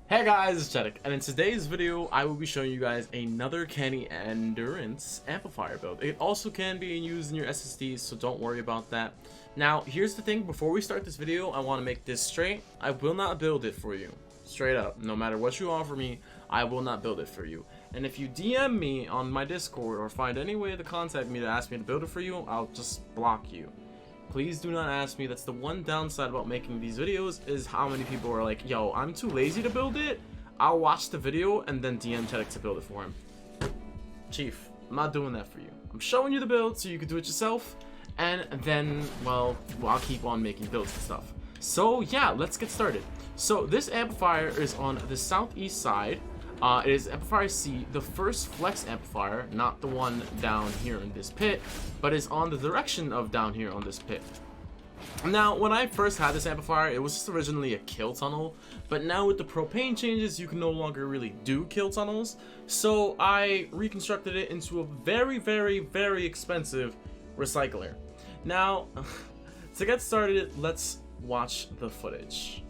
Hey guys, it's Chedic, and in today's video, I will be showing you guys another Canny Endurance Amplifier build. It also can be used in your SSDs, so don't worry about that. Now, here's the thing, before we start this video, I want to make this straight. I will not build it for you. Straight up. No matter what you offer me, I will not build it for you. And if you DM me on my Discord or find any way to contact me to ask me to build it for you, I'll just block you. Please do not ask me. That's the one downside about making these videos, is how many people are like, yo, I'm too lazy to build it. I'll watch the video and then DM Chedic to build it for him. Chief, I'm not doing that for you. I'm showing you the build so you can do it yourself, and then, well, I'll keep on making builds and stuff. So yeah, let's get started. So this amplifier is on the southeast side. It is Amplifier C, the first flex amplifier, not the one down here in this pit, but is on the direction of down here on this pit. Now, when I first had this amplifier, it was just originally a kill tunnel, but now with the propane changes, you can no longer really do kill tunnels, so I reconstructed it into a very expensive recycler. Now, to get started, let's watch the footage.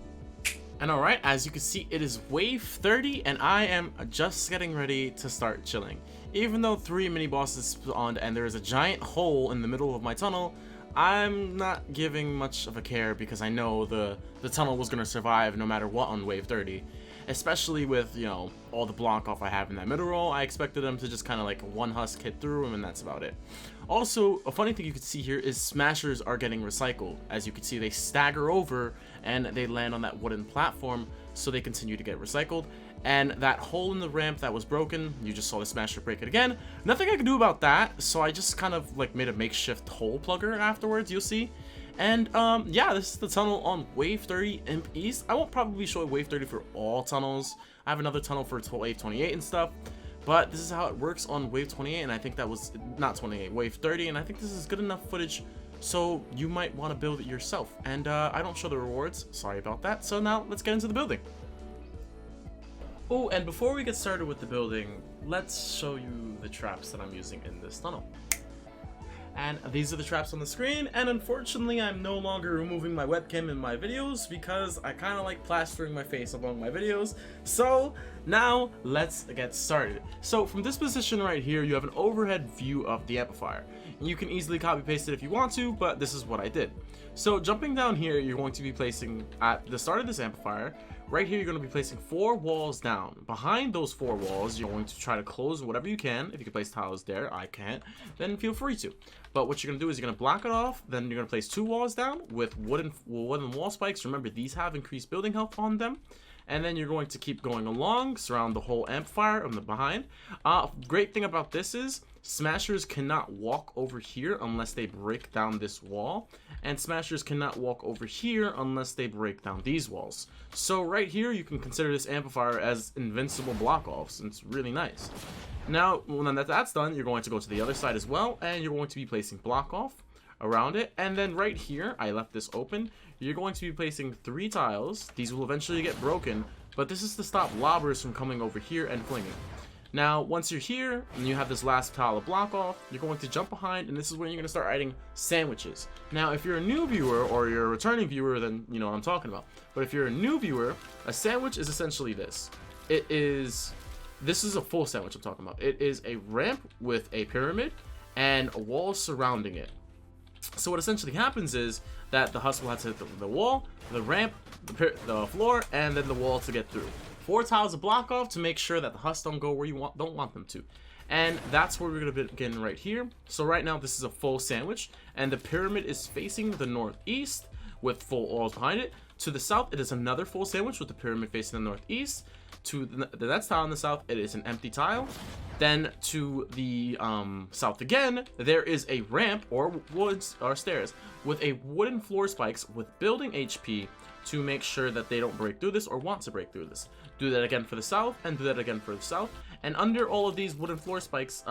And alright, as you can see, it is wave 30 and I am just getting ready to start chilling. Even though 3 mini bosses spawned and there is a giant hole in the middle of my tunnel, I'm not giving much of a care because I know the tunnel was going to survive no matter what on wave 30. Especially with, you know, all the block off I have in that middle row, I expected them to just kind of like one husk hit through them and that's about it. Also, a funny thing you can see here is smashers are getting recycled. As you can see, they stagger over and they land on that wooden platform, so they continue to get recycled. And that hole in the ramp that was broken, you just saw the smasher break it again. Nothing I can do about that, so I just kind of like made a makeshift hole plugger afterwards, you'll see. And yeah, this is the tunnel on wave 30 Imp East. I won't probably show wave 30 for all tunnels. I have another tunnel for wave 28 and stuff. But this is how it works on wave 28, and I think that was not 28, wave 30, and I think this is good enough footage, so you might want to build it yourself. And I don't show the rewards, sorry about that. So now let's get into the building. Oh, and before we get started with the building, let's show you the traps that I'm using in this tunnel. And these are the traps on the screen, and unfortunately I'm no longer removing my webcam in my videos because I kind of like plastering my face along my videos. So now let's get started. So from this position right here, you have an overhead view of the amplifier. You can easily copy paste it if you want to, but this is what I did. So jumping down here, you're going to be placing at the start of this amplifier, right here you're going to be placing 4 walls down. Behind those 4 walls, you're going to try to close whatever you can. If you can place tiles there, I can't, then feel free to. But what you're going to do is you're going to block it off, then you're going to place 2 walls down with wooden wall spikes. Remember, these have increased building health on them. And then you're going to keep going along, surround the whole amplifier on the behind. Great thing about this is smashers cannot walk over here unless they break down this wall, and smashers cannot walk over here unless they break down these walls. So right here you can consider this amplifier as invincible block offs, and it's really nice. Now when that's done, you're going to go to the other side as well, and you're going to be placing block off around it. And then right here, I left this open, you're going to be placing 3 tiles. These will eventually get broken, but this is to stop lobbers from coming over here and flinging. Now once you're here and you have this last tile of block off, you're going to jump behind, and this is where you're going to start adding sandwiches. Now if you're a new viewer or you're a returning viewer, then you know what I'm talking about. But if you're a new viewer, a sandwich is essentially this. This is a full sandwich I'm talking about. It is a ramp with a pyramid and a wall surrounding it. So what essentially happens is that the husk will have to hit the wall, the ramp, the floor, and then the wall to get through. 4 tiles of block off to make sure that the husks don't go where you don't want them to. And that's where we're going to begin right here. So right now this is a full sandwich, and the pyramid is facing the northeast with full walls behind it. To the south, it is another full sandwich with the pyramid facing the northeast. To the next tile in the south, it is an empty tile. Then to the south again, there is a ramp or stairs with a wooden floor spikes with building HP to make sure that they don't break through this or want to break through this. Do that again for the south, and do that again for the south. And under all of these wooden floor spikes,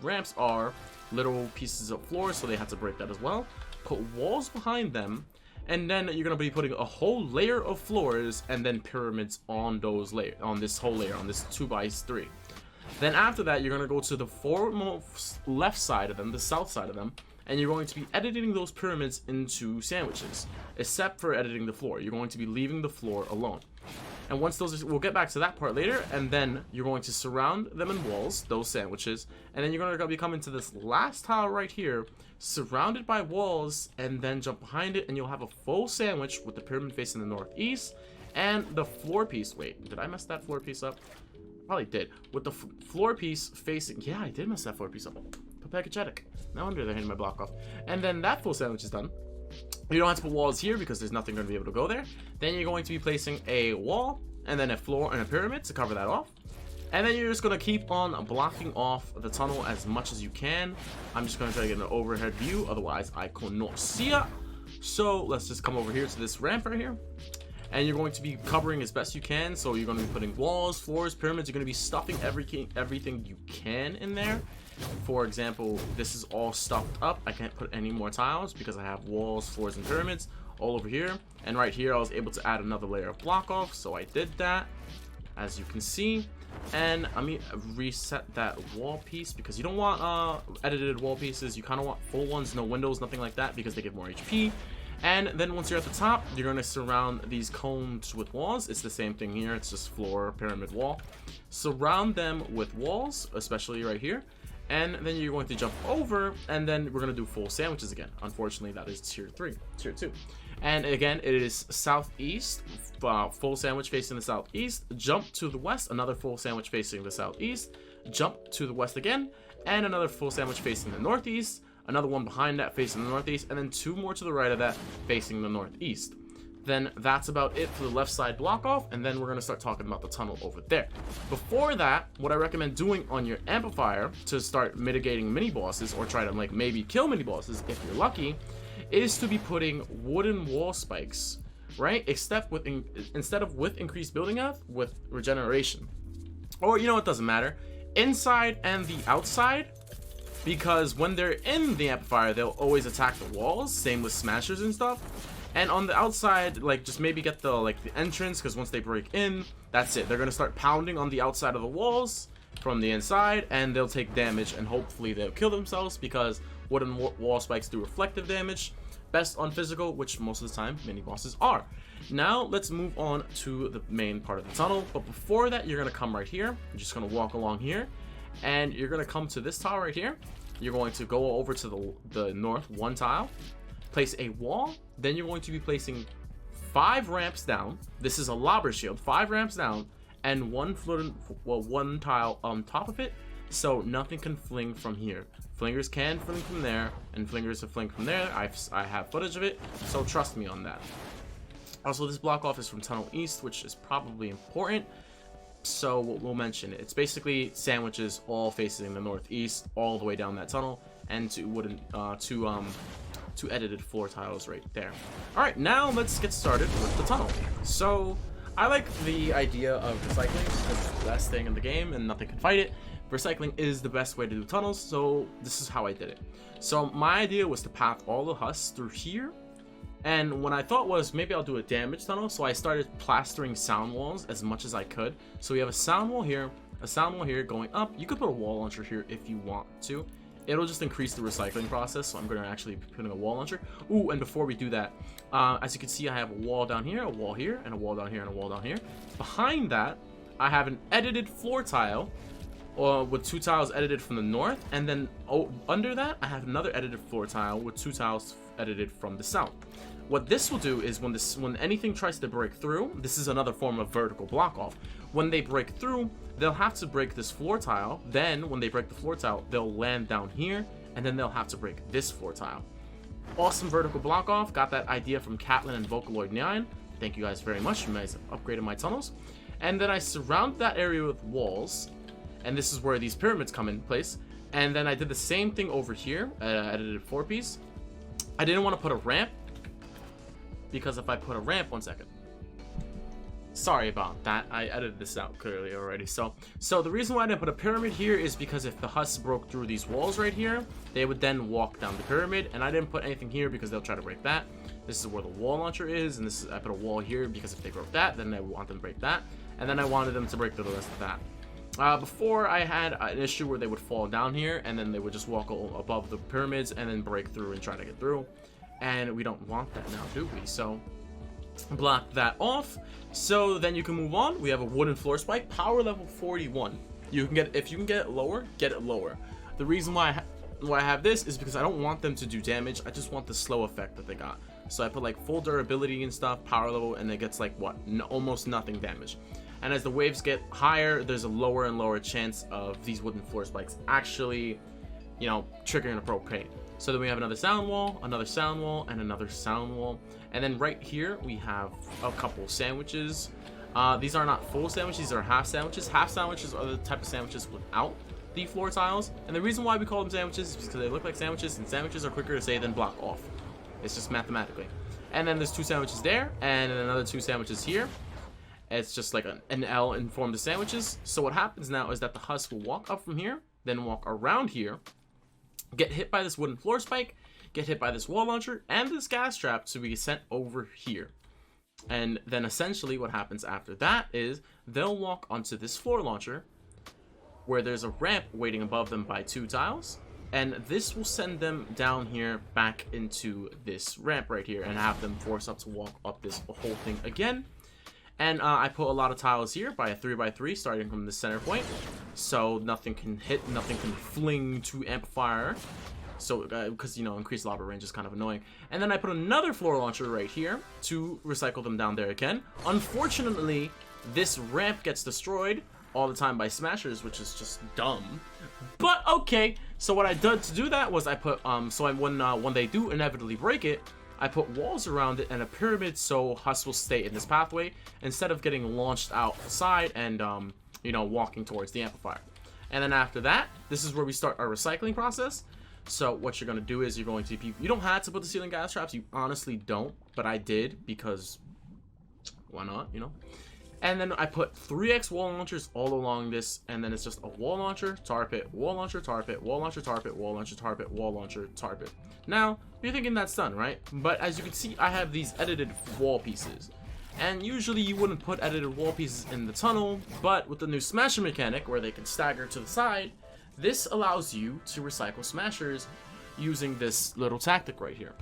ramps are little pieces of floor, so they have to break that as well. Put walls behind them, and then you're going to be putting a whole layer of floors and then pyramids on this whole layer, on this 2x3. Then after that, you're going to go to the foremost left side of them, the south side of them, and you're going to be editing those pyramids into sandwiches, except for editing the floor. You're going to be leaving the floor alone. And once we'll get back to that part later, and then you're going to surround them in walls, those sandwiches, and then you're going to be coming to this last tile right here, surrounded by walls, and then jump behind it, and you'll have a full sandwich with the pyramid facing the northeast, and the floor piece. Wait, did I mess that floor piece up? Probably did. With the floor piece facing, yeah, I did mess that floor piece up. Chedic. No wonder they're hitting my block off. And then that full sandwich is done. You don't have to put walls here because there's nothing going to be able to go there. Then you're going to be placing a wall and then a floor and a pyramid to cover that off. And then you're just going to keep on blocking off the tunnel as much as you can. I'm just going to try to get an overhead view, otherwise I cannot see ya. So let's just come over here to this ramp right here. And you're going to be covering as best you can. So you're going to be putting walls, floors, pyramids. You're going to be stuffing everything you can in there. For example, this is all stuffed up. I can't put any more tiles because I have walls, floors, and pyramids all over here. And right here, I was able to add another layer of block off. So I did that, as you can see. And I mean, reset that wall piece because you don't want edited wall pieces. You kind of want full ones, no windows, nothing like that, because they give more HP. And then once you're at the top, you're going to surround these cones with walls. It's the same thing here. It's just floor, pyramid, wall. Surround them with walls, especially right here. And then you're going to jump over, and then we're going to do full sandwiches again. Unfortunately, that is tier 2. And again, it is southeast, full sandwich facing the southeast. Jump to the west, another full sandwich facing the southeast. Jump to the west again, and another full sandwich facing the northeast. Another one behind that facing the northeast, and then 2 more to the right of that facing the northeast. Then that's about it for the left side block off, and then we're going to start talking about the tunnel over there. Before that, what I recommend doing on your amplifier to start mitigating mini bosses, or try to like maybe kill mini bosses if you're lucky, is to be putting wooden wall spikes, right? Except with instead of with increased building health, with regeneration. Or you know, it doesn't matter, inside and the outside. Because when they're in the amplifier, they'll always attack the walls, same with smashers and stuff. And on the outside, like, just maybe get the entrance, because once they break in, that's it. They're going to start pounding on the outside of the walls from the inside, and they'll take damage, and hopefully they'll kill themselves, because wooden wall spikes do reflective damage. Best on physical, which most of the time mini bosses are. Now, let's move on to the main part of the tunnel. But before that, you're going to come right here. You're just going to walk along here. And you're going to come to this tile right here. You're going to go over to the north 1 tile, place a wall, then you're going to be placing 5 ramps down. This is a lobber shield, 5 ramps down, and 1 tile on top of it, so nothing can fling from here. Flingers can fling from there, and flingers have fling from there. I have footage of it, so trust me on that. Also, this block off is from Tunnel East, which is probably important. So we'll mention it. It's basically sandwiches all facing the northeast, all the way down that tunnel, and 2 edited floor tiles right there. All right, now let's get started with the tunnel. So I like the idea of recycling because it's the best thing in the game and nothing can fight it. Recycling is the best way to do tunnels, so this is how I did it. So my idea was to path all the husks through here. And what I thought was maybe I'll do a damage tunnel, so I started plastering sound walls as much as I could. So we have a sound wall here, a sound wall here going up. You could put a wall launcher here if you want to. It'll just increase the recycling process, so I'm going to actually be putting a wall launcher. Ooh, and before we do that, as you can see, I have a wall down here, a wall here, and a wall down here, and a wall down here. Behind that, I have an edited floor tile with 2 tiles edited from the north, and then under that, I have another edited floor tile with 2 tiles edited from the south. What this will do is when anything tries to break through, this is another form of vertical block off. When they break through, they'll have to break this floor tile. Then when they break the floor tile, they'll land down here, and then they'll have to break this floor tile. Awesome vertical block off. Got that idea from Catlin and Vocaloid9. Thank you guys very much. You guys have upgraded my tunnels. And then I surround that area with walls, and this is where these pyramids come in place. And then I did the same thing over here. Edited 4 piece. I didn't want to put a ramp, because if I put a ramp, 1 second. Sorry about that. I edited this out clearly already. So the reason why I didn't put a pyramid here is because if the husks broke through these walls right here, they would then walk down the pyramid, and I didn't put anything here because they'll try to break that. This is where the wall launcher is, and I put a wall here because if they broke that, then I want them to break that, and then I wanted them to break through the rest of that. Before I had an issue where they would fall down here, and then they would just walk above the pyramids and then break through and try to get through. And we don't want that now, do we? So block that off. So then you can move on. We have a wooden floor spike, power level 41. You can get, if you can get it lower, get it lower. The reason why I have this is because I don't want them to do damage. I just want the slow effect that they got. So I put like full durability and stuff, power level, and it gets like what, almost nothing damage. And as the waves get higher, there's a lower and lower chance of these wooden floor spikes actually, you know, triggering a propane. So then we have another sound wall, and another sound wall. And then right here, we have a couple sandwiches. These are not full sandwiches, these are half sandwiches. Half sandwiches are the type of sandwiches without the floor tiles. And the reason why we call them sandwiches is because they look like sandwiches, and sandwiches are quicker to say than block off. It's just mathematically. And then there's 2 sandwiches there, and then another 2 sandwiches here. It's just like an L in form of sandwiches. So what happens now is that the husk will walk up from here, then walk around here, get hit by this wooden floor spike, get hit by this wall launcher and this gas trap to be sent over here. And then essentially what happens after that is they'll walk onto this floor launcher where there's a ramp waiting above them by 2 tiles. And this will send them down here back into this ramp right here and have them force up to walk up this whole thing again. And I put a lot of tiles here by a 3x3 starting from the center point. So nothing can hit, nothing can fling to Amplifier. So, because, you know, increased lava range is kind of annoying. And then I put another floor launcher right here to recycle them down there again. Unfortunately, this ramp gets destroyed all the time by smashers, which is just dumb. But okay, so what I did to do that was I put, when they do inevitably break it, I put walls around it and a pyramid so Husk will stay in this pathway instead of getting launched outside and, you know, walking towards the Amplifier. And then after that, this is where we start our recycling process. So what you're going to do is you're going to, you don't have to put the ceiling gas traps, you honestly don't, but I did because why not, you know? And then I put 3x wall launchers all along this, and then it's just a wall launcher, tar pit, wall launcher, tar pit, wall launcher, tar pit, wall launcher, tar pit, wall launcher, tar pit. Now, you're thinking that's done, right? But as you can see, I have these edited wall pieces. And usually you wouldn't put edited wall pieces in the tunnel, but with the new smasher mechanic where they can stagger to the side, this allows you to recycle smashers using this little tactic right here.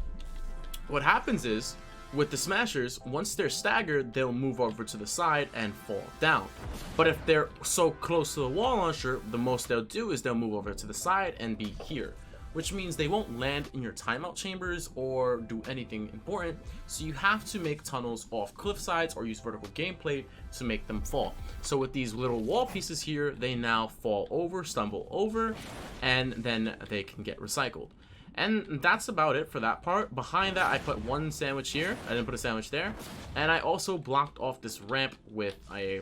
What happens is, with the smashers, once they're staggered, they'll move over to the side and fall down. But if they're so close to the wall launcher, the most they'll do is they'll move over to the side and be here, which means they won't land in your timeout chambers or do anything important. So you have to make tunnels off cliff sides or use vertical gameplay to make them fall. So with these little wall pieces here, they now fall over, stumble over, and then they can get recycled. And that's about it for that part. Behind that, I put 1 sandwich here. I didn't put a sandwich there. And I also blocked off this ramp with a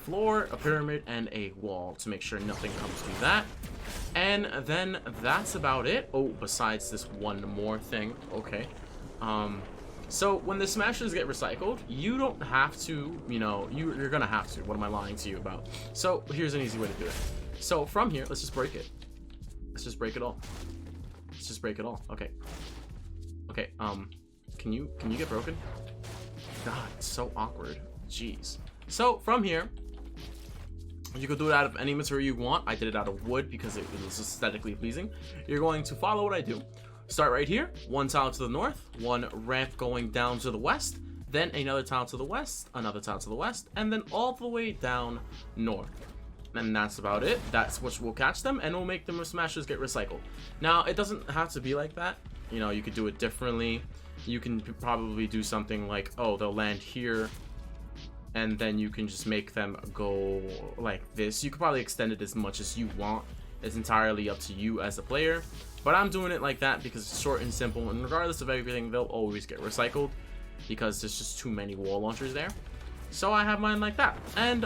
floor, a pyramid, and a wall to make sure nothing comes through that. And then that's about it. Oh, besides this one more thing. Okay. So when the smashers get recycled, you don't have to, you know, you're gonna have to. What am I lying to you about? So here's an easy way to do it. So from here, let's just break it. Let's just break it all. Let's just break it all. Okay. Okay, can you get broken? God, it's so awkward. Jeez. So from here, you can do it out of any material you want. I did it out of wood because it was aesthetically pleasing. You're going to follow what I do. Start right here, 1 tile to the north, 1 ramp going down to the west, then another tile to the west, another tile to the west, and then all the way down north. And that's about it. That's what will catch them, and will make them smashers get recycled. Now, it doesn't have to be like that. You know, you could do it differently. You can probably do something like, oh, they'll land here, and then you can just make them go like this. You could probably extend it as much as you want. It's entirely up to you as a player. But I'm doing it like that because it's short and simple, and regardless of everything, they'll always get recycled because there's just too many wall launchers there. So I have mine like that. And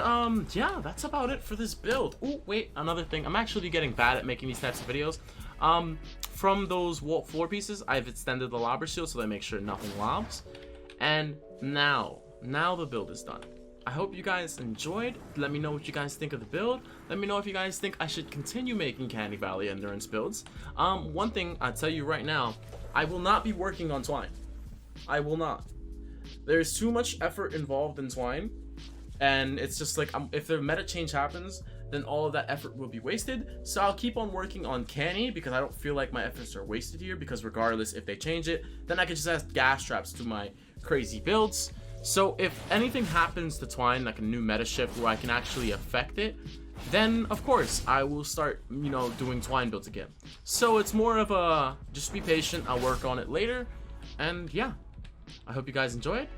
yeah, that's about it for this build. Oh, wait, another thing. I'm actually getting bad at making these types of videos. From those wall floor pieces, I've extended the lobber shield so that I make sure nothing lobs. And now the build is done. I hope you guys enjoyed. Let me know what you guys think of the build. Let me know if you guys think I should continue making Canny Valley Endurance builds. One thing I'll tell you right now, I will not be working on Twine. I will not. There's too much effort involved in Twine and it's just like if the meta change happens, then all of that effort will be wasted. So I'll keep on working on Canny because I don't feel like my efforts are wasted here, because regardless if they change it, then I can just add gas traps to my crazy builds. So if anything happens to Twine, like a new meta shift where I can actually affect it, then of course I will start, you know, doing Twine builds again. So it's more of a just be patient, I'll work on it later. And yeah, I hope you guys enjoyed.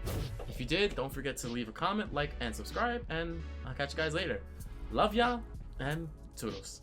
If you did, don't forget to leave a comment, like, and subscribe, and I'll catch you guys later. Love y'all, and toodles.